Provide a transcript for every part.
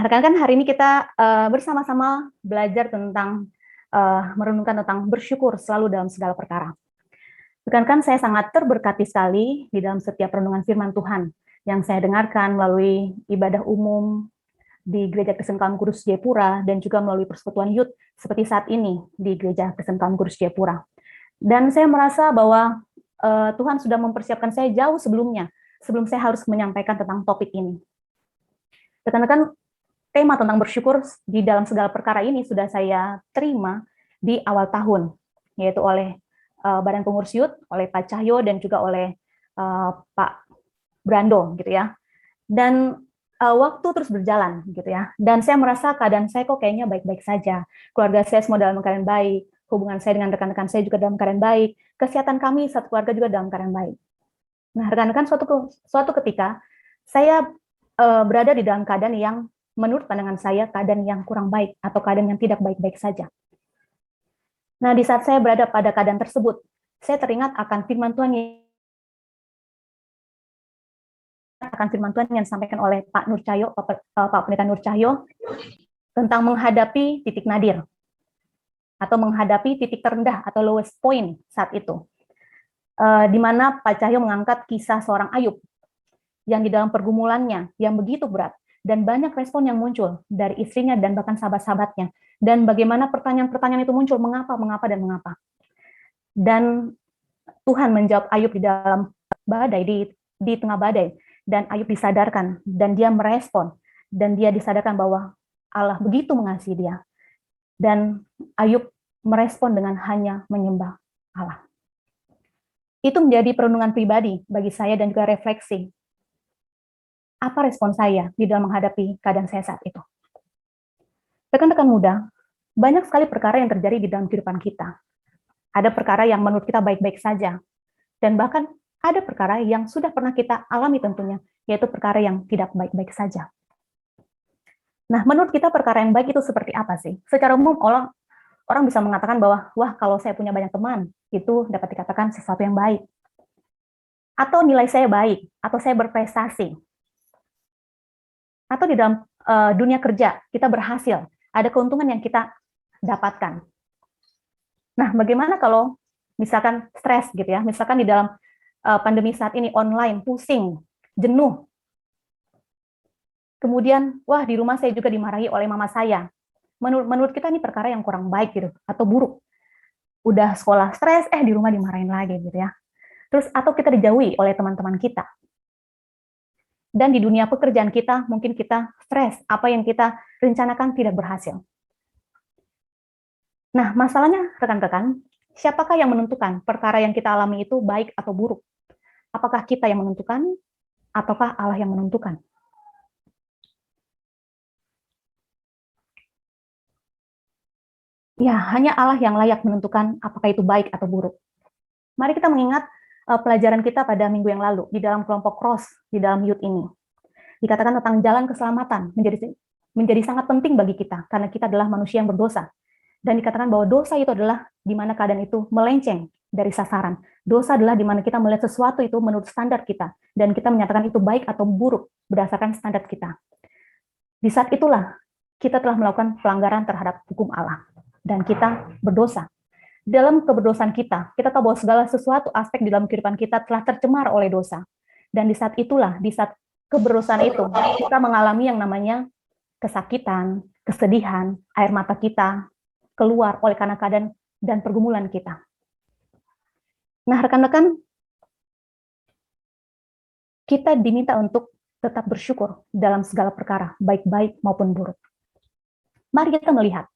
rekan-rekan, hari ini kita bersama-sama belajar tentang merenungkan tentang bersyukur selalu dalam segala perkara. Rekan-rekan, saya sangat terberkati sekali di dalam setiap renungan firman Tuhan yang saya dengarkan melalui ibadah umum di Gereja Kristen Kaum Kudus Jayapura dan juga melalui persekutuan youth seperti saat ini di Gereja Kristen Kaum Kudus Jayapura. Dan saya merasa bahwa Tuhan sudah mempersiapkan saya jauh sebelumnya, sebelum saya harus menyampaikan tentang topik ini. Rekan-rekan, tema tentang bersyukur di dalam segala perkara ini sudah saya terima di awal tahun, yaitu oleh Badan Pengurus Youth, oleh Pak Cahyo, dan juga oleh Pak Brando, gitu ya. Dan waktu terus berjalan, gitu ya. Dan saya merasa keadaan saya kok kayaknya baik-baik saja. Keluarga saya semua dalam keadaan baik, hubungan saya dengan rekan-rekan saya juga dalam keadaan baik, kesehatan kami satu keluarga juga dalam keadaan baik. Nah, rekan-rekan, suatu ketika saya berada di dalam keadaan yang menurut pandangan saya keadaan yang kurang baik atau keadaan yang tidak baik-baik saja. Nah, di saat saya berada pada keadaan tersebut, saya teringat akan firman Tuhan yang disampaikan oleh Pak Nur Cahyo, Pak Pendeta Nur Cahyo, tentang menghadapi titik nadir atau menghadapi titik terendah atau lowest point saat itu, di mana Pak Cahyo mengangkat kisah seorang Ayub yang di dalam pergumulannya yang begitu berat, dan banyak respon yang muncul dari istrinya dan bahkan sahabat-sahabatnya. Dan bagaimana pertanyaan-pertanyaan itu muncul, mengapa, dan mengapa. Dan Tuhan menjawab Ayub di dalam badai, di tengah badai. Dan Ayub disadarkan, dan dia merespon. Dan dia disadarkan bahwa Allah begitu mengasihi dia. Dan Ayub merespon dengan hanya menyembah Allah. Itu menjadi perenungan pribadi bagi saya dan juga refleksi. Apa respon saya di dalam menghadapi keadaan saya saat itu? Rekan-rekan muda, banyak sekali perkara yang terjadi di dalam kehidupan kita. Ada perkara yang menurut kita baik-baik saja, dan bahkan ada perkara yang sudah pernah kita alami tentunya, yaitu perkara yang tidak baik-baik saja. Nah, menurut kita perkara yang baik itu seperti apa sih? Secara umum, orang bisa mengatakan bahwa, wah, kalau saya punya banyak teman, itu dapat dikatakan sesuatu yang baik. Atau nilai saya baik, atau saya berprestasi. Atau di dalam dunia kerja, kita berhasil, ada keuntungan yang kita dapatkan. Nah, bagaimana kalau misalkan stres gitu ya, misalkan di dalam pandemi saat ini online, pusing, jenuh. Kemudian, wah, di rumah saya juga dimarahi oleh mama saya. Menurut kita ini perkara yang kurang baik gitu, atau buruk. Udah sekolah stres, di rumah dimarahin lagi gitu ya. Terus, atau kita dijauhi oleh teman-teman kita. Dan di dunia pekerjaan kita, mungkin kita stres, apa yang kita rencanakan tidak berhasil. Nah, masalahnya rekan-rekan, siapakah yang menentukan perkara yang kita alami itu baik atau buruk? Apakah kita yang menentukan, ataukah Allah yang menentukan? Ya, hanya Allah yang layak menentukan apakah itu baik atau buruk. Mari kita mengingat pelajaran kita pada minggu yang lalu, di dalam kelompok cross, di dalam youth ini. Dikatakan tentang jalan keselamatan menjadi sangat penting bagi kita, karena kita adalah manusia yang berdosa. Dan dikatakan bahwa dosa itu adalah di mana keadaan itu melenceng dari sasaran. Dosa adalah di mana kita melihat sesuatu itu menurut standar kita, dan kita menyatakan itu baik atau buruk berdasarkan standar kita. Di saat itulah kita telah melakukan pelanggaran terhadap hukum Allah, dan kita berdosa. Dalam keberdosaan kita tahu bahwa segala sesuatu aspek di dalam kehidupan kita telah tercemar oleh dosa. Dan di saat itulah, di saat keberdosaan itu, kita mengalami yang namanya kesakitan, kesedihan, air mata kita keluar oleh karena keadaan dan pergumulan kita. Nah, rekan-rekan, kita diminta untuk tetap bersyukur dalam segala perkara, baik-baik maupun buruk. Mari kita melihat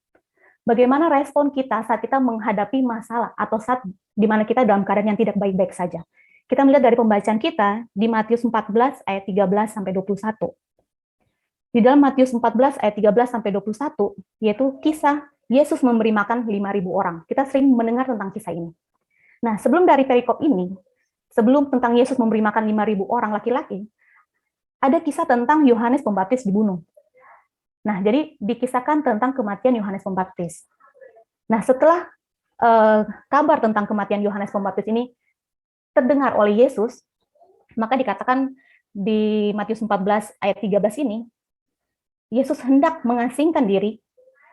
bagaimana respon kita saat kita menghadapi masalah atau saat di mana kita dalam keadaan yang tidak baik-baik saja. Kita melihat dari pembacaan kita di Matius 14 ayat 13 sampai 21. Di dalam Matius 14 ayat 13 sampai 21, yaitu kisah Yesus memberi makan 5.000 orang. Kita sering mendengar tentang kisah ini. Nah, sebelum dari perikop ini, sebelum tentang Yesus memberi makan 5.000 orang laki-laki, ada kisah tentang Yohanes Pembaptis dibunuh. Nah, jadi dikisahkan tentang kematian Yohanes Pembaptis. Nah, setelah kabar tentang kematian Yohanes Pembaptis ini terdengar oleh Yesus, maka dikatakan di Matius 14 ayat 13 ini, Yesus hendak mengasingkan diri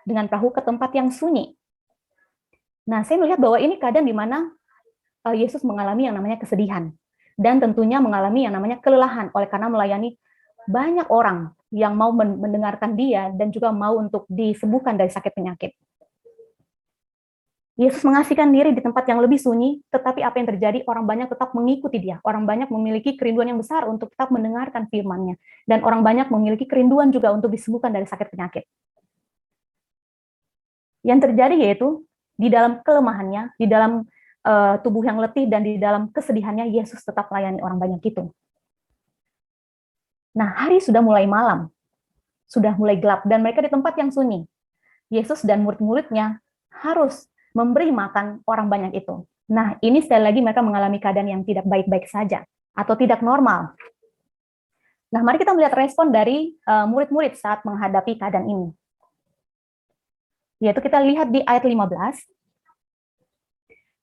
dengan perahu ke tempat yang sunyi. Nah, saya melihat bahwa ini keadaan di mana Yesus mengalami yang namanya kesedihan. Dan tentunya mengalami yang namanya kelelahan oleh karena melayani banyak orang yang mau mendengarkan dia dan juga mau untuk disembuhkan dari sakit penyakit. Yesus mengasihkan diri di tempat yang lebih sunyi, tetapi apa yang terjadi? Orang banyak tetap mengikuti dia. Orang banyak memiliki kerinduan yang besar untuk tetap mendengarkan firman-Nya. Dan orang banyak memiliki kerinduan juga untuk disembuhkan dari sakit penyakit. Yang terjadi yaitu, di dalam kelemahannya, di dalam tubuh yang letih, dan di dalam kesedihannya, Yesus tetap melayani orang banyak itu. Nah, hari sudah mulai malam, sudah mulai gelap, dan mereka di tempat yang sunyi. Yesus dan murid-muridnya harus memberi makan orang banyak itu. Nah, ini sekali lagi mereka mengalami keadaan yang tidak baik-baik saja, atau tidak normal. Nah, mari kita melihat respon dari murid-murid saat menghadapi keadaan ini. Yaitu kita lihat di ayat 15.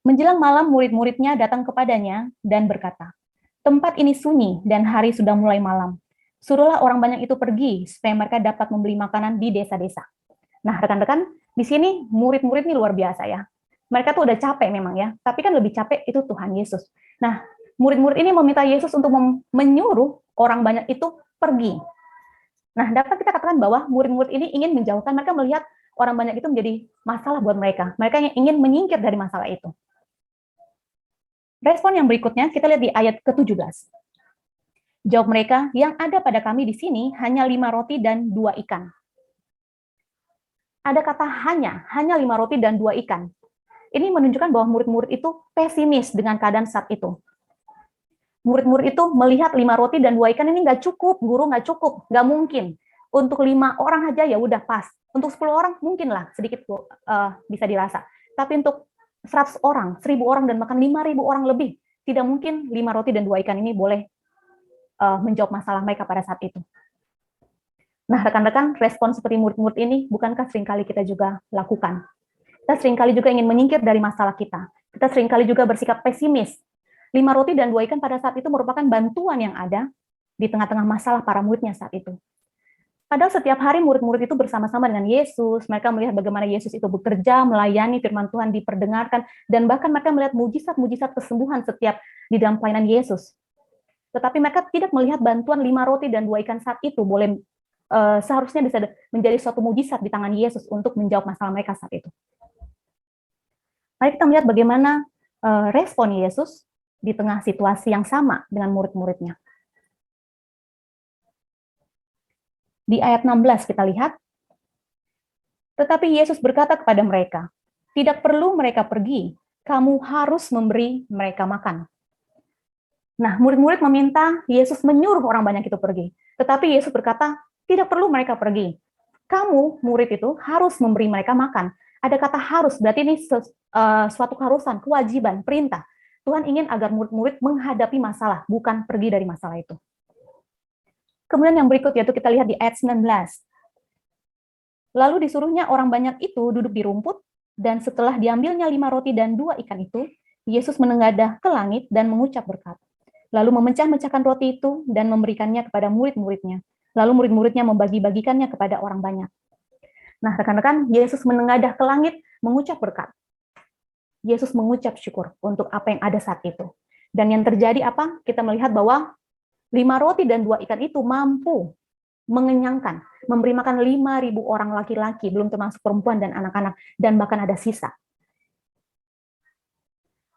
Menjelang malam, murid-muridnya datang kepadanya dan berkata, "Tempat ini sunyi dan hari sudah mulai malam. Suruhlah orang banyak itu pergi supaya mereka dapat membeli makanan di desa-desa." Nah, rekan-rekan, di sini murid-murid ini luar biasa ya. Mereka tuh udah capek memang ya, tapi kan lebih capek itu Tuhan Yesus. Nah, murid-murid ini meminta Yesus untuk menyuruh orang banyak itu pergi. Nah, dapat kita katakan bahwa murid-murid ini ingin menjauhkan, mereka melihat orang banyak itu menjadi masalah buat mereka. Mereka ingin menyingkir dari masalah itu. Respon yang berikutnya, kita lihat di ayat ke-17. Jawab mereka, "Yang ada pada kami di sini hanya 5 roti dan 2 ikan." Ada kata hanya 5 roti dan 2 ikan. Ini menunjukkan bahwa murid-murid itu pesimis dengan keadaan saat itu. Murid-murid itu melihat 5 roti dan 2 ikan ini nggak cukup, guru nggak cukup, nggak mungkin. Untuk 5 orang aja ya udah pas. Untuk 10 orang mungkin lah sedikit bisa dirasa. Tapi untuk 100 orang, 1000 orang, dan bahkan 5000 orang lebih, tidak mungkin 5 roti dan 2 ikan ini boleh menjawab masalah mereka pada saat itu. Nah, rekan-rekan, respon seperti murid-murid ini bukankah seringkali kita juga lakukan? Kita seringkali juga ingin menyingkir dari masalah kita. Kita seringkali juga bersikap pesimis. 5 roti dan 2 ikan pada saat itu merupakan bantuan yang ada di tengah-tengah masalah para muridnya saat itu. Padahal setiap hari murid-murid itu bersama-sama dengan Yesus, mereka melihat bagaimana Yesus itu bekerja, melayani firman Tuhan diperdengarkan, dan bahkan mereka melihat mujizat-mujizat kesembuhan setiap di dalam pelayanan Yesus. Tetapi mereka tidak melihat bantuan 5 roti dan 2 ikan saat itu boleh seharusnya bisa menjadi suatu mujizat di tangan Yesus untuk menjawab masalah mereka saat itu. Mari kita melihat bagaimana respon Yesus di tengah situasi yang sama dengan murid-muridnya. Di ayat 16 kita lihat, tetapi Yesus berkata kepada mereka, "Tidak perlu mereka pergi, kamu harus memberi mereka makan." Nah, murid-murid meminta Yesus menyuruh orang banyak itu pergi. Tetapi Yesus berkata, tidak perlu mereka pergi. Kamu, murid itu, harus memberi mereka makan. Ada kata harus, berarti ini suatu keharusan, kewajiban, perintah. Tuhan ingin agar murid-murid menghadapi masalah, bukan pergi dari masalah itu. Kemudian yang berikut yaitu kita lihat di ayat 19. Lalu disuruhnya orang banyak itu duduk di rumput, dan setelah diambilnya 5 roti dan 2 ikan itu, Yesus menengadah ke langit dan mengucap berkat. Lalu memecah-mecahkan roti itu dan memberikannya kepada murid-muridnya. Lalu murid-muridnya membagi-bagikannya kepada orang banyak. Nah, rekan-rekan, Yesus menengadah ke langit mengucap berkat. Yesus mengucap syukur untuk apa yang ada saat itu. Dan yang terjadi apa? Kita melihat bahwa 5 roti dan 2 ikan itu mampu mengenyangkan, memberi makan 5.000 orang laki-laki, belum termasuk perempuan dan anak-anak, dan bahkan ada sisa.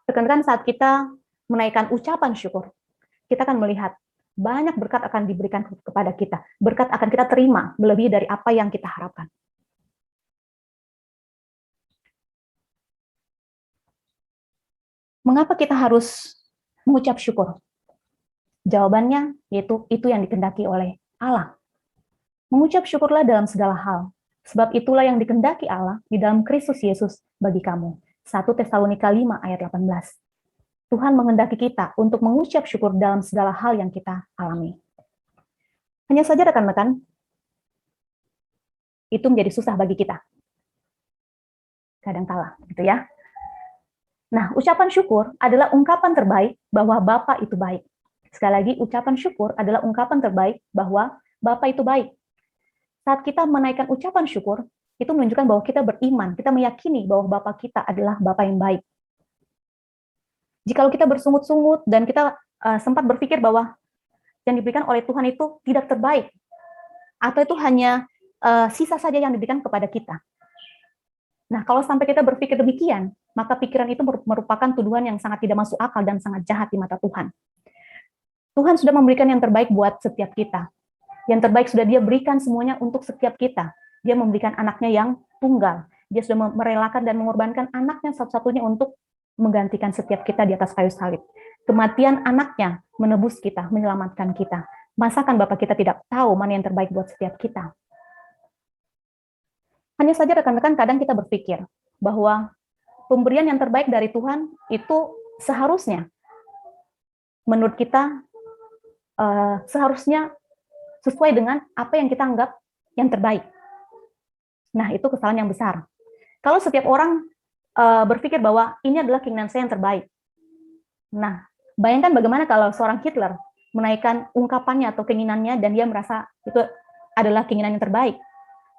Rekan-rekan, saat kita menaikkan ucapan syukur, kita akan melihat banyak berkat akan diberikan kepada kita. Berkat akan kita terima melebihi dari apa yang kita harapkan. Mengapa kita harus mengucap syukur? Jawabannya yaitu itu yang dikehendaki oleh Allah. Mengucap syukurlah dalam segala hal, sebab itulah yang dikehendaki Allah di dalam Kristus Yesus bagi kamu. 1 Tesalonika 5 ayat 18. Tuhan menghendaki kita untuk mengucap syukur dalam segala hal yang kita alami. Hanya saja rekan-rekan, itu menjadi susah bagi kita. Kadang-kala, gitu ya. Nah, ucapan syukur adalah ungkapan terbaik bahwa Bapa itu baik. Sekali lagi, ucapan syukur adalah ungkapan terbaik bahwa Bapa itu baik. Saat kita menaikkan ucapan syukur, itu menunjukkan bahwa kita beriman, kita meyakini bahwa Bapa kita adalah Bapa yang baik. Jikalau kita bersungut-sungut dan kita sempat berpikir bahwa yang diberikan oleh Tuhan itu tidak terbaik, atau itu hanya sisa saja yang diberikan kepada kita. Nah, kalau sampai kita berpikir demikian, maka pikiran itu merupakan tuduhan yang sangat tidak masuk akal dan sangat jahat di mata Tuhan. Tuhan sudah memberikan yang terbaik buat setiap kita. Yang terbaik sudah Dia berikan semuanya untuk setiap kita. Dia memberikan anaknya yang tunggal. Dia sudah merelakan dan mengorbankan anaknya satu-satunya untuk menggantikan setiap kita di atas kayu salib. Kematian anaknya menebus kita, menyelamatkan kita. Masakan Bapak kita tidak tahu mana yang terbaik buat setiap kita? Hanya saja rekan-rekan kadang kita berpikir bahwa pemberian yang terbaik dari Tuhan itu seharusnya, menurut kita, seharusnya sesuai dengan apa yang kita anggap yang terbaik. Nah, itu kesalahan yang besar. Kalau setiap orang berpikir bahwa ini adalah keinginan saya yang terbaik. Nah, bayangkan bagaimana kalau seorang Hitler menaikkan ungkapannya atau keinginannya dan dia merasa itu adalah keinginan yang terbaik.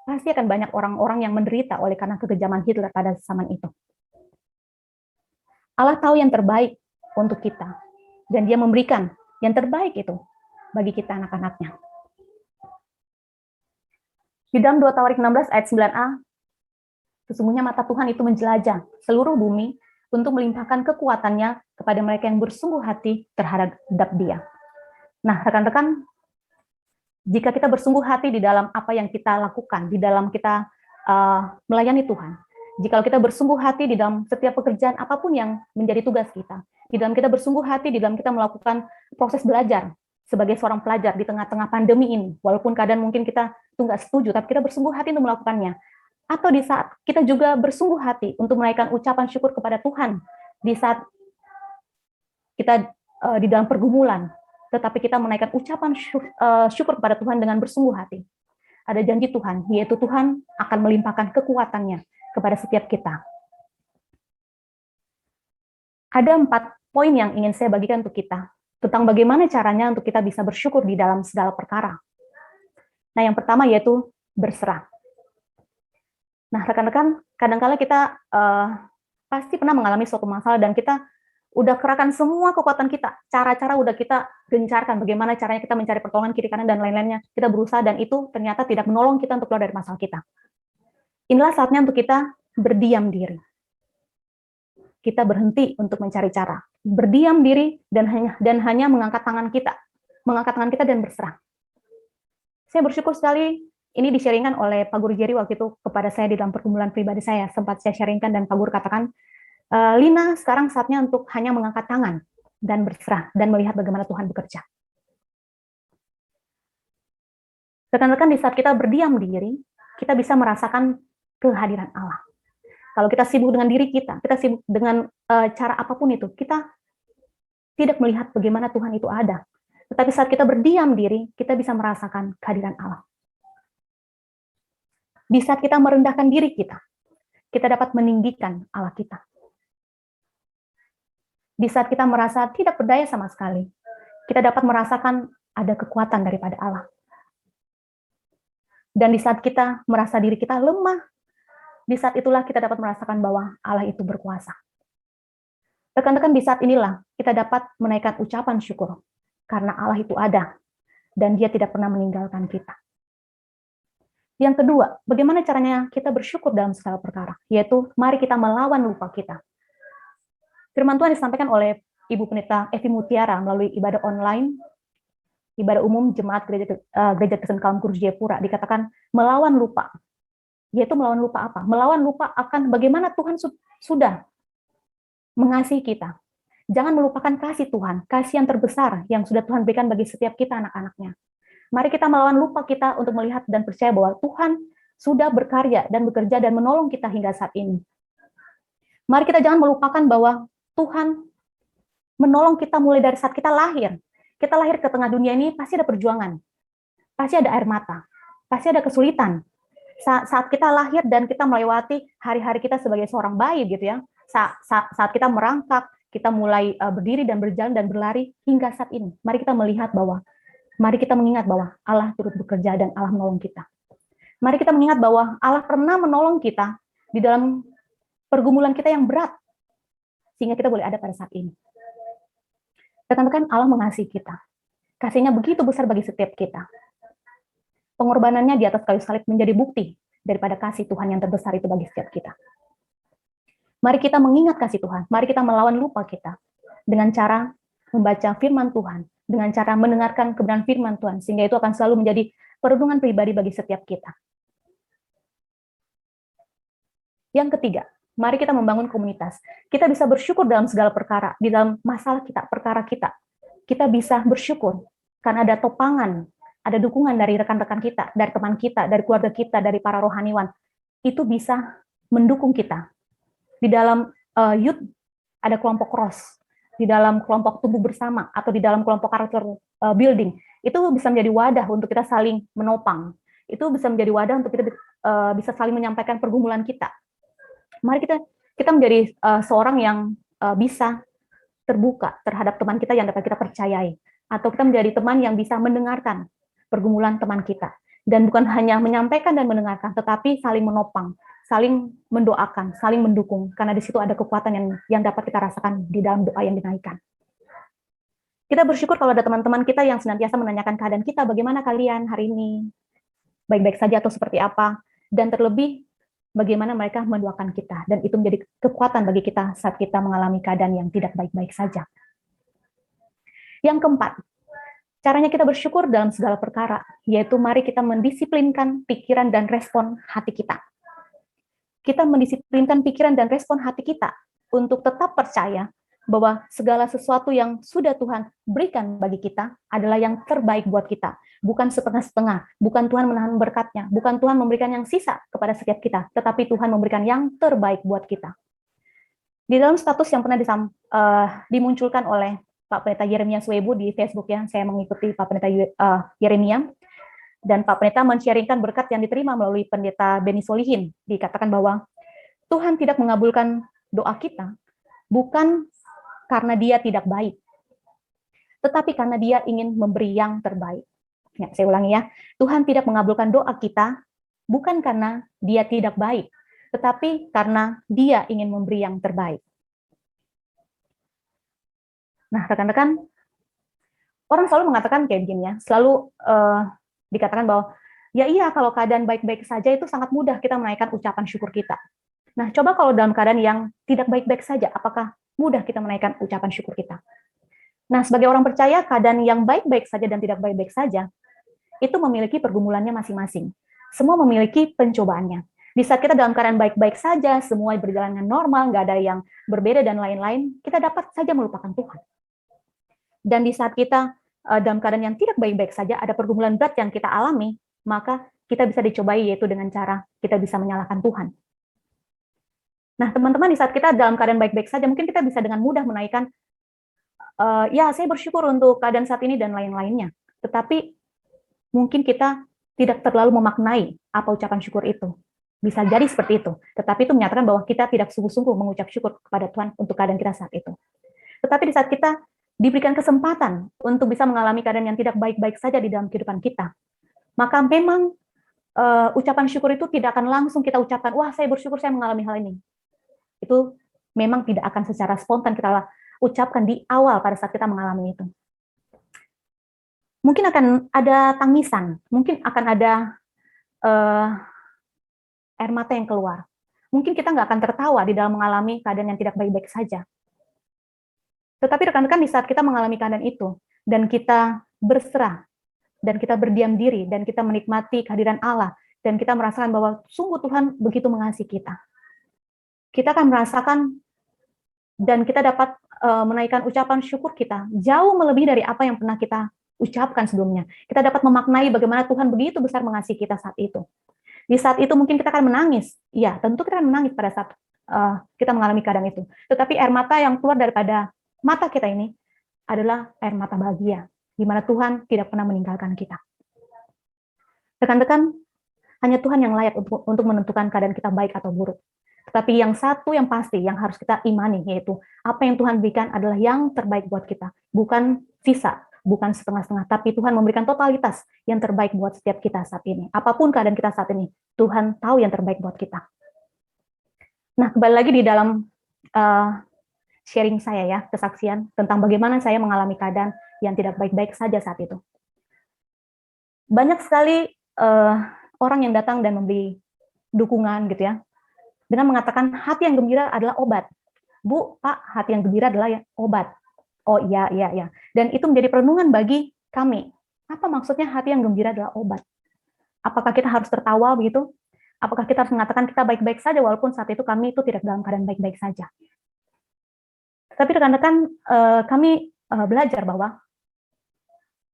Pasti akan banyak orang-orang yang menderita oleh karena kekejaman Hitler pada zaman itu. Allah tahu yang terbaik untuk kita, dan Dia memberikan yang terbaik itu bagi kita anak-anaknya. Di dalam 2 Tawarik 16 ayat 9a, sesungguhnya mata Tuhan itu menjelajah seluruh bumi untuk melimpahkan kekuatannya kepada mereka yang bersungguh hati terhadap Dia. Nah, rekan-rekan, jika kita bersungguh hati di dalam apa yang kita lakukan, di dalam kita melayani Tuhan, jika kita bersungguh hati di dalam setiap pekerjaan apapun yang menjadi tugas kita, di dalam kita bersungguh hati di dalam kita melakukan proses belajar sebagai seorang pelajar di tengah-tengah pandemi ini, walaupun kadang mungkin kita itu nggak setuju, tapi kita bersungguh hati untuk melakukannya. Atau di saat kita juga bersungguh hati untuk menaikkan ucapan syukur kepada Tuhan, di saat kita di dalam pergumulan, tetapi kita menaikkan ucapan syukur kepada Tuhan dengan bersungguh hati. Ada janji Tuhan, yaitu Tuhan akan melimpahkan kekuatannya kepada setiap kita. Ada 4 poin yang ingin saya bagikan untuk kita, tentang bagaimana caranya untuk kita bisa bersyukur di dalam segala perkara. Nah, yang pertama yaitu berserah. Nah, rekan-rekan, kadang-kala kita pasti pernah mengalami suatu masalah dan kita udah kerahkan semua kekuatan kita, cara-cara udah kita gencarkan, bagaimana caranya kita mencari pertolongan kiri kanan dan lain-lainnya, kita berusaha dan itu ternyata tidak menolong kita untuk keluar dari masalah kita. Inilah saatnya untuk kita berdiam diri. Kita berhenti untuk mencari cara, berdiam diri dan hanya mengangkat tangan kita dan berserah. Saya bersyukur sekali ini di-sharingkan oleh Pak Guru Jerry waktu itu kepada saya di dalam pergumulan pribadi saya, sempat saya sharingkan dan Pak Guru katakan, Lina, sekarang saatnya untuk hanya mengangkat tangan dan berserah dan melihat bagaimana Tuhan bekerja. Rekan-rekan, di saat kita berdiam diri, kita bisa merasakan kehadiran Allah. Kalau kita sibuk dengan diri kita sibuk dengan cara apapun itu, kita tidak melihat bagaimana Tuhan itu ada. Tetapi saat kita berdiam diri, kita bisa merasakan kehadiran Allah. Di saat kita merendahkan diri kita dapat meninggikan Allah kita. Di saat kita merasa tidak berdaya sama sekali, kita dapat merasakan ada kekuatan daripada Allah. Dan di saat kita merasa diri kita lemah, di saat itulah kita dapat merasakan bahwa Allah itu berkuasa. Rekan-rekan, di saat inilah kita dapat menaikkan ucapan syukur, karena Allah itu ada, dan Dia tidak pernah meninggalkan kita. Yang kedua, bagaimana caranya kita bersyukur dalam segala perkara, yaitu mari kita melawan lupa kita. Firman Tuhan disampaikan oleh Ibu Pendeta Evi Mutiara melalui ibadah online, ibadah umum Jemaat Gereja Kristen Kaum Kurus Jayapura, dikatakan melawan lupa. Yaitu melawan lupa apa? Melawan lupa akan bagaimana Tuhan sudah mengasihi kita. Jangan melupakan kasih Tuhan, kasih yang terbesar yang sudah Tuhan berikan bagi setiap kita anak-anaknya. Mari kita melawan lupa kita untuk melihat dan percaya bahwa Tuhan sudah berkarya dan bekerja dan menolong kita hingga saat ini. Mari kita jangan melupakan bahwa Tuhan menolong kita mulai dari saat kita lahir. Kita lahir ke tengah dunia ini pasti ada perjuangan. Pasti ada air mata. Pasti ada kesulitan. Saat kita lahir dan kita melewati hari-hari kita sebagai seorang bayi gitu ya. Saat kita merangkak, kita mulai berdiri dan berjalan dan berlari hingga saat ini. Mari kita mengingat bahwa Allah turut bekerja dan Allah menolong kita. Mari kita mengingat bahwa Allah pernah menolong kita di dalam pergumulan kita yang berat, sehingga kita boleh ada pada saat ini. Rekan-rekan, Allah mengasihi kita. Kasihnya begitu besar bagi setiap kita. Pengorbanannya di atas kayu salib menjadi bukti daripada kasih Tuhan yang terbesar itu bagi setiap kita. Mari kita mengingat kasih Tuhan. Mari kita melawan lupa kita dengan cara membaca firman Tuhan, dengan cara mendengarkan kebenaran firman Tuhan, sehingga itu akan selalu menjadi perenungan pribadi bagi setiap kita. Yang ketiga, mari kita membangun komunitas. Kita bisa bersyukur dalam segala perkara, di dalam masalah kita, perkara kita. Kita bisa bersyukur karena ada topangan, ada dukungan dari rekan-rekan kita, dari teman kita, dari keluarga kita, dari para rohaniwan. Itu bisa mendukung kita. Di dalam youth ada kelompok cross, di dalam kelompok tumbuh bersama, atau di dalam kelompok karakter building. Itu bisa menjadi wadah untuk kita saling menopang. Itu bisa menjadi wadah untuk kita bisa saling menyampaikan pergumulan kita. Mari kita menjadi seorang yang bisa terbuka terhadap teman kita yang dapat kita percayai, atau kita menjadi teman yang bisa mendengarkan pergumulan teman kita, dan bukan hanya menyampaikan dan mendengarkan, tetapi saling menopang, saling mendoakan, saling mendukung, karena di situ ada kekuatan yang dapat kita rasakan di dalam doa yang dinaikkan. Kita bersyukur kalau ada teman-teman kita yang senantiasa menanyakan keadaan kita, bagaimana kalian hari ini, baik-baik saja atau seperti apa, dan terlebih bagaimana mereka mendoakan kita, dan itu menjadi kekuatan bagi kita saat kita mengalami keadaan yang tidak baik-baik saja. Yang keempat, caranya kita bersyukur dalam segala perkara, yaitu mari kita mendisiplinkan pikiran dan respon hati kita. Kita mendisiplinkan pikiran dan respon hati kita untuk tetap percaya bahwa segala sesuatu yang sudah Tuhan berikan bagi kita adalah yang terbaik buat kita. Bukan setengah-setengah, bukan Tuhan menahan berkatnya, bukan Tuhan memberikan yang sisa kepada setiap kita, tetapi Tuhan memberikan yang terbaik buat kita. Di dalam status yang pernah dimunculkan oleh Pak Pendeta Yeremia Suebu di Facebook, ya, saya mengikuti Pak Pendeta Yeremia, dan Pak Pendeta men-sharingkan berkat yang diterima melalui Pendeta Beni Solihin. Dikatakan bahwa Tuhan tidak mengabulkan doa kita, bukan karena dia tidak baik, tetapi karena dia ingin memberi yang terbaik. Ya, saya ulangi ya, Tuhan tidak mengabulkan doa kita, bukan karena dia tidak baik, tetapi karena dia ingin memberi yang terbaik. Nah, rekan-rekan, orang selalu mengatakan kayak begini ya, selalu dikatakan bahwa, ya iya, kalau keadaan baik-baik saja itu sangat mudah kita menaikkan ucapan syukur kita. Nah, coba kalau dalam keadaan yang tidak baik-baik saja, apakah mudah kita menaikkan ucapan syukur kita? Nah, sebagai orang percaya, keadaan yang baik-baik saja dan tidak baik-baik saja, itu memiliki pergumulannya masing-masing. Semua memiliki pencobaannya. Di saat kita dalam keadaan baik-baik saja, semua berjalan dengan normal, nggak ada yang berbeda dan lain-lain, kita dapat saja melupakan Tuhan. Dan di saat kita dalam keadaan yang tidak baik-baik saja, ada pergumulan berat yang kita alami, maka kita bisa dicobai, yaitu dengan cara kita bisa menyalahkan Tuhan. Nah, teman-teman, di saat kita dalam keadaan baik-baik saja, mungkin kita bisa dengan mudah menaikkan, ya, saya bersyukur untuk keadaan saat ini dan lain-lainnya. Tetapi mungkin kita tidak terlalu memaknai apa ucapan syukur itu. Bisa jadi seperti itu. Tetapi itu menyatakan bahwa kita tidak sungguh-sungguh mengucap syukur kepada Tuhan untuk keadaan kita saat itu. Tetapi di saat kita diberikan kesempatan untuk bisa mengalami keadaan yang tidak baik-baik saja di dalam kehidupan kita, maka memang ucapan syukur itu tidak akan langsung kita ucapkan, wah, saya bersyukur saya mengalami hal ini. Itu memang tidak akan secara spontan kita ucapkan di awal pada saat kita mengalami itu. Mungkin akan ada tangisan, mungkin akan ada air mata yang keluar. Mungkin kita nggak akan tertawa di dalam mengalami keadaan yang tidak baik-baik saja. Tetapi rekan-rekan, di saat kita mengalami keadaan itu, dan kita berserah, dan kita berdiam diri, dan kita menikmati kehadiran Allah, dan kita merasakan bahwa sungguh Tuhan begitu mengasihi kita, kita akan merasakan dan kita dapat menaikkan ucapan syukur kita jauh melebihi dari apa yang pernah kita ucapkan sebelumnya. Kita dapat memaknai bagaimana Tuhan begitu besar mengasihi kita saat itu. Di saat itu mungkin kita akan menangis. Ya, tentu kita akan menangis pada saat kita mengalami keadaan itu. Tetapi air mata yang keluar daripada mata kita ini adalah air mata bahagia, di mana Tuhan tidak pernah meninggalkan kita. Rekan-rekan, hanya Tuhan yang layak untuk menentukan keadaan kita baik atau buruk. Tetapi yang satu yang pasti yang harus kita imani, yaitu apa yang Tuhan berikan adalah yang terbaik buat kita, bukan sisa, bukan setengah-setengah, tapi Tuhan memberikan totalitas yang terbaik buat setiap kita saat ini. Apapun keadaan kita saat ini, Tuhan tahu yang terbaik buat kita. Nah, kembali lagi di dalam sharing saya ya, kesaksian tentang bagaimana saya mengalami keadaan yang tidak baik-baik saja saat itu. Banyak sekali orang yang datang dan memberi dukungan gitu ya, dengan mengatakan hati yang gembira adalah obat. Bu, Pak, hati yang gembira adalah obat. Oh iya. Dan itu menjadi perenungan bagi kami. Apa maksudnya hati yang gembira adalah obat? Apakah kita harus tertawa begitu? Apakah kita harus mengatakan kita baik-baik saja walaupun saat itu kami itu tidak dalam keadaan baik-baik saja? Tapi rekan-rekan, kami belajar bahwa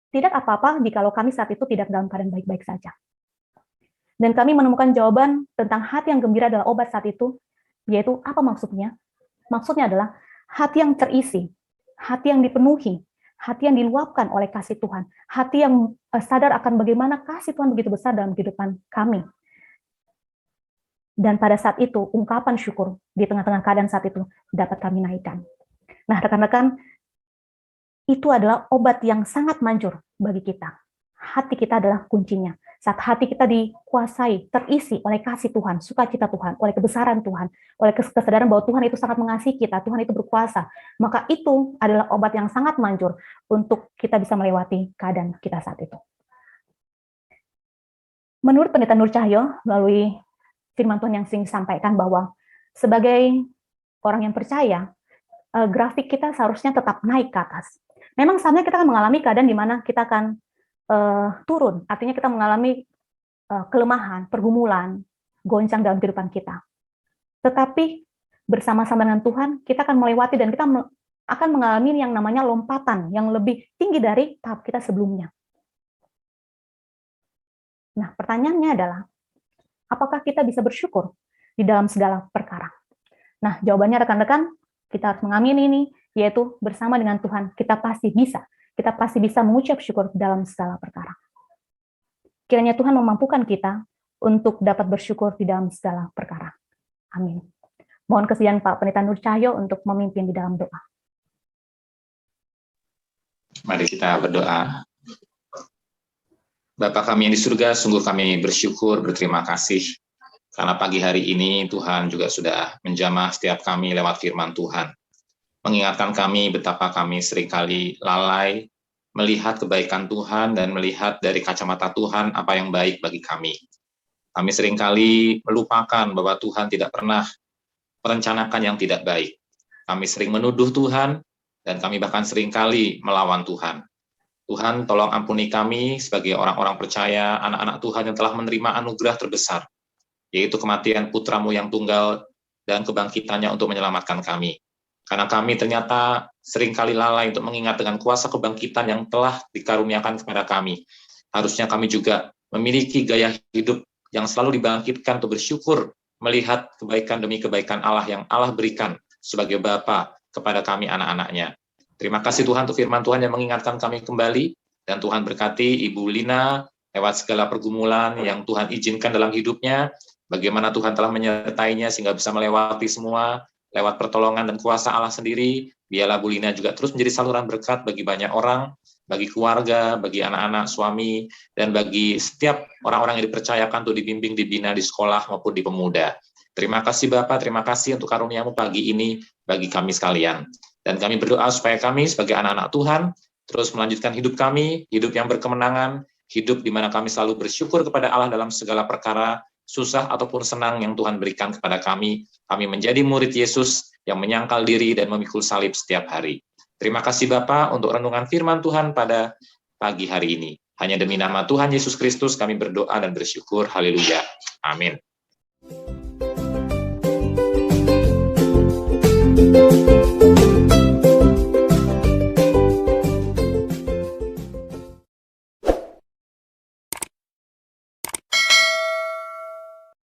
tidak apa-apa jikalau kami saat itu tidak dalam keadaan baik-baik saja. Dan kami menemukan jawaban tentang hati yang gembira adalah obat saat itu, yaitu apa maksudnya? Maksudnya adalah hati yang terisi, hati yang dipenuhi, hati yang diluapkan oleh kasih Tuhan, hati yang sadar akan bagaimana kasih Tuhan begitu besar dalam kehidupan kami. Dan pada saat itu, ungkapan syukur di tengah-tengah keadaan saat itu dapat kami naikkan. Nah, rekan-rekan, itu adalah obat yang sangat manjur bagi kita. Hati kita adalah kuncinya. Saat hati kita dikuasai, terisi oleh kasih Tuhan, sukacita Tuhan, oleh kebesaran Tuhan, oleh kesadaran bahwa Tuhan itu sangat mengasihi kita, Tuhan itu berkuasa, maka itu adalah obat yang sangat manjur untuk kita bisa melewati keadaan kita saat itu. Menurut Pendeta Nur Cahyo, melalui firman Tuhan yang sering disampaikan bahwa sebagai orang yang percaya, grafik kita seharusnya tetap naik ke atas. Memang saatnya kita akan mengalami keadaan di mana kita akan turun, artinya kita mengalami kelemahan, pergumulan, goncang dalam kehidupan kita. Tetapi bersama-sama dengan Tuhan, kita akan melewati dan kita akan mengalami yang namanya lompatan yang lebih tinggi dari tahap kita sebelumnya. Nah, pertanyaannya adalah, apakah kita bisa bersyukur di dalam segala perkara? Nah, jawabannya rekan-rekan, kita harus mengamini ini, yaitu bersama dengan Tuhan, kita pasti bisa mengucap syukur dalam segala perkara. Kiranya Tuhan memampukan kita untuk dapat bersyukur di dalam segala perkara. Amin. Mohon kesediaan Pak Pendeta Nur Cahyo untuk memimpin di dalam doa. Mari kita berdoa. Bapa kami yang di surga, sungguh kami bersyukur, berterima kasih, karena pagi hari ini Tuhan juga sudah menjamah setiap kami lewat firman Tuhan. Mengingatkan kami betapa kami seringkali lalai melihat kebaikan Tuhan dan melihat dari kacamata Tuhan apa yang baik bagi kami. Kami seringkali melupakan bahwa Tuhan tidak pernah merencanakan yang tidak baik. Kami sering menuduh Tuhan dan kami bahkan seringkali melawan Tuhan. Tuhan, tolong ampuni kami sebagai orang-orang percaya, anak-anak Tuhan yang telah menerima anugerah terbesar, yaitu kematian Putra-Mu yang tunggal dan kebangkitannya untuk menyelamatkan kami. Karena kami ternyata seringkali lalai untuk mengingat dengan kuasa kebangkitan yang telah dikaruniakan kepada kami. Harusnya kami juga memiliki gaya hidup yang selalu dibangkitkan untuk bersyukur melihat kebaikan demi kebaikan Allah yang Allah berikan sebagai Bapa kepada kami anak-anaknya. Terima kasih Tuhan untuk firman Tuhan yang mengingatkan kami kembali, dan Tuhan berkati Ibu Lina lewat segala pergumulan yang Tuhan izinkan dalam hidupnya, bagaimana Tuhan telah menyertainya sehingga bisa melewati semua. Lewat pertolongan dan kuasa Allah sendiri, biarlah Bu Lina juga terus menjadi saluran berkat bagi banyak orang, bagi keluarga, bagi anak-anak, suami, dan bagi setiap orang-orang yang dipercayakan untuk dibimbing, dibina di sekolah maupun di pemuda. Terima kasih Bapak, terima kasih untuk karunia-Mu pagi ini bagi kami sekalian. Dan kami berdoa supaya kami sebagai anak-anak Tuhan terus melanjutkan hidup kami, hidup yang berkemenangan, hidup di mana kami selalu bersyukur kepada Allah dalam segala perkara, susah ataupun senang yang Tuhan berikan kepada kami. Kami menjadi murid Yesus yang menyangkal diri dan memikul salib setiap hari. Terima kasih Bapa untuk renungan firman Tuhan pada pagi hari ini. Hanya demi nama Tuhan Yesus Kristus kami berdoa dan bersyukur. Haleluya. Amin.